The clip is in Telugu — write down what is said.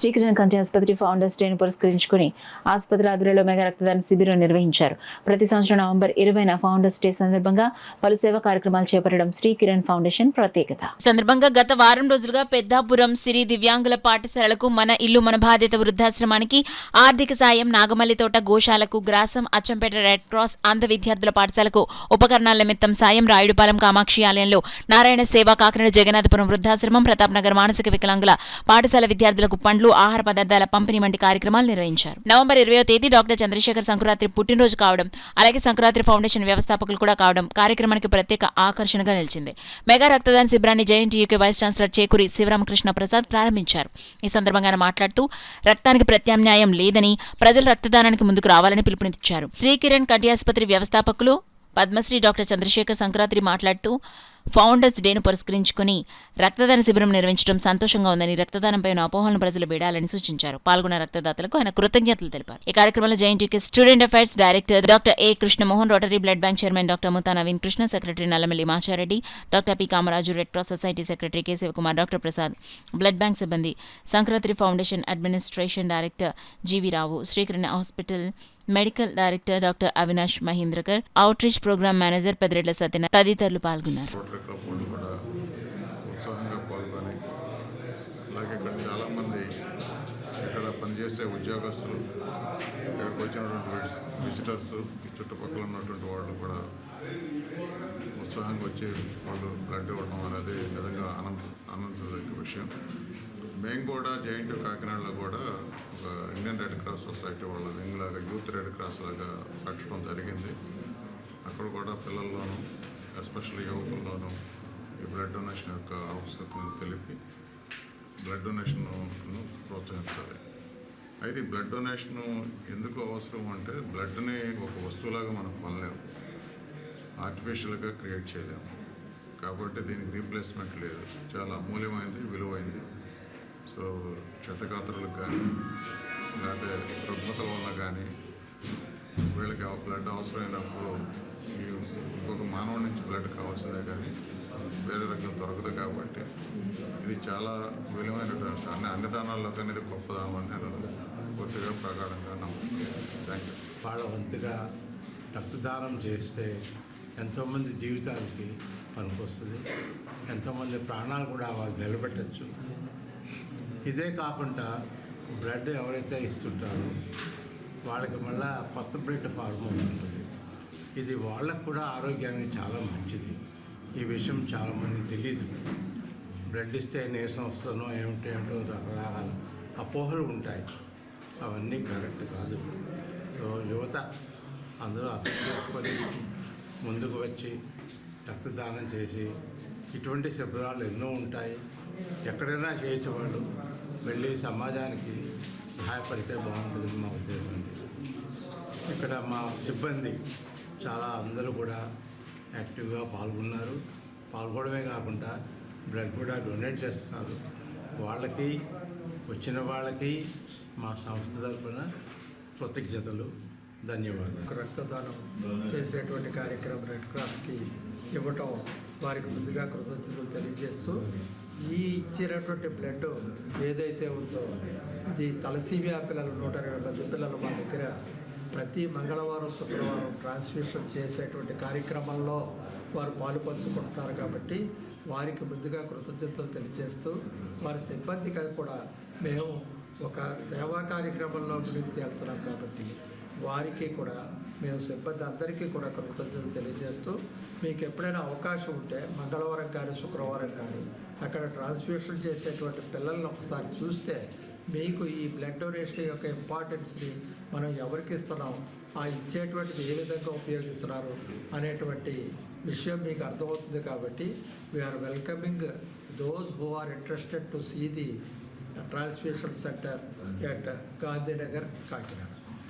శ్రీకిరణ్ కంటి ఆసుపత్రి ఫౌండర్స్ డేను పురస్కరించుకుని ఆసుపత్రి ఆధ్వర్యంలో మెగా రక్తదాన శిబిరం నిర్వహించారు. ప్రతి సంవత్సరం నవంబర్ 20న ఫౌండర్స్ డే సందర్భంగా పలు సేవా కార్యక్రమాలు చేపట్టడం శ్రీకిరణ్ ఫౌండేషన్ ప్రత్యేకత. సందర్భంగా గత వారం రోజులుగా పెద్దాపురం సిరి దివ్యాంగుల పాఠశాలకు, మన ఇల్లు మన బాధ్యత వృద్ధాశ్రమానికి ఆర్థిక సాయం, నాగమల్లి తోట గోశాలకు, గ్రాసం అచ్చంపేట రెడ్ క్రాస్ అంధ విద్యార్థుల పాఠశాలకు ఉపకరణాల నిమిత్తం సాయం, రాయుడుపాలెం కామాక్షి ఆలయంలో నారాయణ సేవ, కాకినాడ జగన్నాథపురం వృద్ధాశ్రమం, ప్రతాప్ నగర్ మానసిక వికలాంగుల పాఠశాల విద్యార్థులకు పండ్లు, ఆహార పదార్థాల పంపిణీ వంటి కార్యక్రమాలు నిర్వహించారు. నవంబర్ 20వ తేదీ డాక్టర్ చంద్రశేఖర్ సంకురాత్రి పుట్టినరోజు కావడం, అలాగే సంకురాత్రి ఫౌండేషన్ వ్యవస్థాపకులు కూడా కావడం కార్యక్రమానికి ప్రత్యేక ఆకర్షణగా నిలిచింది. మెగా రక్తదాన శిబిరాన్ని జేఎన్టీయూకే వైస్ ఛాన్సలర్ చేకూరి శివరామకృష్ణ ప్రసాద్ ప్రారంభించారు. ఈ సందర్భంగా ఆయన మాట్లాడుతూ రక్తానికి ప్రత్యామ్నాయం లేదని, ప్రజలు రక్తదానానికి ముందుకు రావాలని పిలుపునిచ్చారు. శ్రీకిరణ్ కంటి ఆసుపత్రి వ్యవస్థాపకులు పద్మశ్రీ డాక్టర్ చంద్రశేఖర్ సంక్రాంతి మాట్లాడుతూ ఫౌండర్స్ డేను పురస్కరించుకుని రక్తదాన శిబిరం నిర్వహించడం సంతోషంగా ఉందని, రక్తదానంపై ఉన్న అపోహలను ప్రజలు వేడాలని సూచించారు. పాల్గొన్న రక్తదాతలకు ఆయన కృతజ్ఞతలు తెలిపారు. ఈ కార్యక్రమంలో JNTUK student affairs director doctor A Krishnamohan, Rotary blood bank chairman doctor Mutha Naveen Krishna, secretary Nallamalli Machareddy, doctor P Kamaraju, red cross society secretary K Shivakumar, doctor Prasad, blood bank సిబ్బంది, Sankranti foundation administration director GV Rao, Srikiran hospital medical director doctor Avinash Mahindrakar, outreach programme manager Peddireddla Satyanarayana తదితరులు పాల్గొన్నారు. అలాగే ఇక్కడ చాలామంది ఇక్కడ పనిచేసే ఉద్యోగస్తులు, ఇక్కడికి వచ్చినటువంటి విజిటర్స్, చుట్టుపక్కల ఉన్నటువంటి వాళ్ళు కూడా ఉత్సాహంగా వచ్చి వాళ్ళు బ్లడ్ ఇవ్వడం అనేది నిజంగా ఆనందించదగ్గ విషయం. మేము కూడా జేఎన్టీయూ కాకినాడలో కూడా ఒక ఇండియన్ రెడ్ క్రాస్ సొసైటీ వాళ్ళ వింగ్ లాగా, యూత్ రెడ్ క్రాస్ లాగా పెట్టడం జరిగింది. అక్కడ కూడా పిల్లల్లోనూ, ఎస్పెషల్లీ యువకుల్లోనూ ఈ బ్లడ్ డొనేషన్ యొక్క ఆవశ్యకతను తెలిపి బ్లడ్ డొనేషన్ను ప్రోత్సహించాలి. అయితే ఈ బ్లడ్ డొనేషన్ ఎందుకు అవసరం అంటే, బ్లడ్ని ఒక వస్తువులాగా మనం కొనలేము, ఆర్టిఫిషియల్గా క్రియేట్ చేయలేము. కాబట్టి దీనికి రీప్లేస్మెంట్ లేదు. చాలా అమూల్యమైనది, విలువైంది. సో క్షతగాత్రులకు కానీ, లేకపోతే రుగ్మతల వల్ల కానీ వీళ్ళకి బ్లడ్ అవసరమైనప్పుడు ఇంకొక మానవుడి నుంచి బ్లడ్ కావాల్సిందే కానీ వేరే రకం దొరకదు. కాబట్టి ఇది చాలా విలువైనటువంటి అన్నదానాల్లో కానీ ఇది గొప్పదానం అని నేను పూర్తిగా ప్రగాఢంగా నమ్ముతున్నాను. Thank you. వాళ్ళ వంతుగా రక్తదానం చేస్తే ఎంతోమంది జీవితాలకి పనికొస్తుంది, ఎంతోమంది ప్రాణాలు కూడా వాళ్ళు నిలబెట్టచ్చు. ఇదే కాకుండా బ్లడ్ ఎవరైతే ఇస్తుంటారో వాళ్ళకి మళ్ళీ కొత్త బ్లడ్ ఫార్మ్ అవుతుంది. ఇది వాళ్ళకు కూడా ఆరోగ్యానికి చాలా మంచిది. ఈ విషయం చాలామంది తెలియదు. బ్లడ్ ఇస్తే నీరసం వస్తానో ఏమిటో రకరకాల అపోహలు ఉంటాయి. అవన్నీ కరెక్ట్ కాదు. సో యువత అందరూ అర్థం చేసుకొని ముందుకు వచ్చి రక్తదానం చేసి, ఇటువంటి శిబిరాలు ఎన్నో ఉంటాయి, ఎక్కడైనా చేయొచ్చు. వాళ్ళు వెళ్ళి సమాజానికి సహాయపడితే బాగుంటుంది మా ఉద్దేశం. ఇక్కడ మా సిబ్బంది చాలా అందరూ కూడా యాక్టివ్గా పాల్గొన్నారు. పాల్గొనడమే కాకుండా బ్లడ్ కూడా డొనేట్ చేస్తున్నారు. వాళ్ళకి, వచ్చిన వాళ్ళకి మా సంస్థ తరఫున కృతజ్ఞతలు, ధన్యవాదాలు. రక్తదానం చేసేటువంటి కార్యక్రమం రెడ్ క్రాస్కి ఇవ్వటం వారికి ముందుగా కృతజ్ఞతలు తెలియజేస్తూ, ఈ ఇచ్చినటువంటి బ్లడ్ ఏదైతే ఉందో ఇది తలసీమియా పిల్లలు 120 పిల్లలు మా దగ్గర ప్రతి మంగళవారం, శుక్రవారం ట్రాన్స్ఫ్యూషన్ చేసేటువంటి కార్యక్రమంలో వారు పాలు పంచుకుంటున్నారు. కాబట్టి వారికి ముందుగా కృతజ్ఞతలు తెలియజేస్తూ, వారి సిబ్బందికి కూడా మేము ఒక సేవా కార్యక్రమంలో గురించి వెళ్తున్నాం కాబట్టి వారికి కూడా మేము సిబ్బంది అందరికీ కూడా కృతజ్ఞతలు తెలియజేస్తూ, మీకు ఎప్పుడైనా అవకాశం ఉంటే మంగళవారం కానీ శుక్రవారం కానీ అక్కడ ట్రాన్స్ఫ్యూషన్ చేసేటువంటి పిల్లల్ని ఒకసారి చూస్తే మీకు ఈ బ్లడ్ డొనేషన్ యొక్క ఇంపార్టెన్స్ని మనం ఎవరికి ఇస్తున్నాం, ఆ ఇచ్చేటువంటిది ఏ విధంగా ఉపయోగిస్తున్నారు అనేటువంటి విషయం మీకు అర్థమవుతుంది. కాబట్టి we are welcoming those who are interested to see the transfusion centre at Gandhinagar, Kakinada.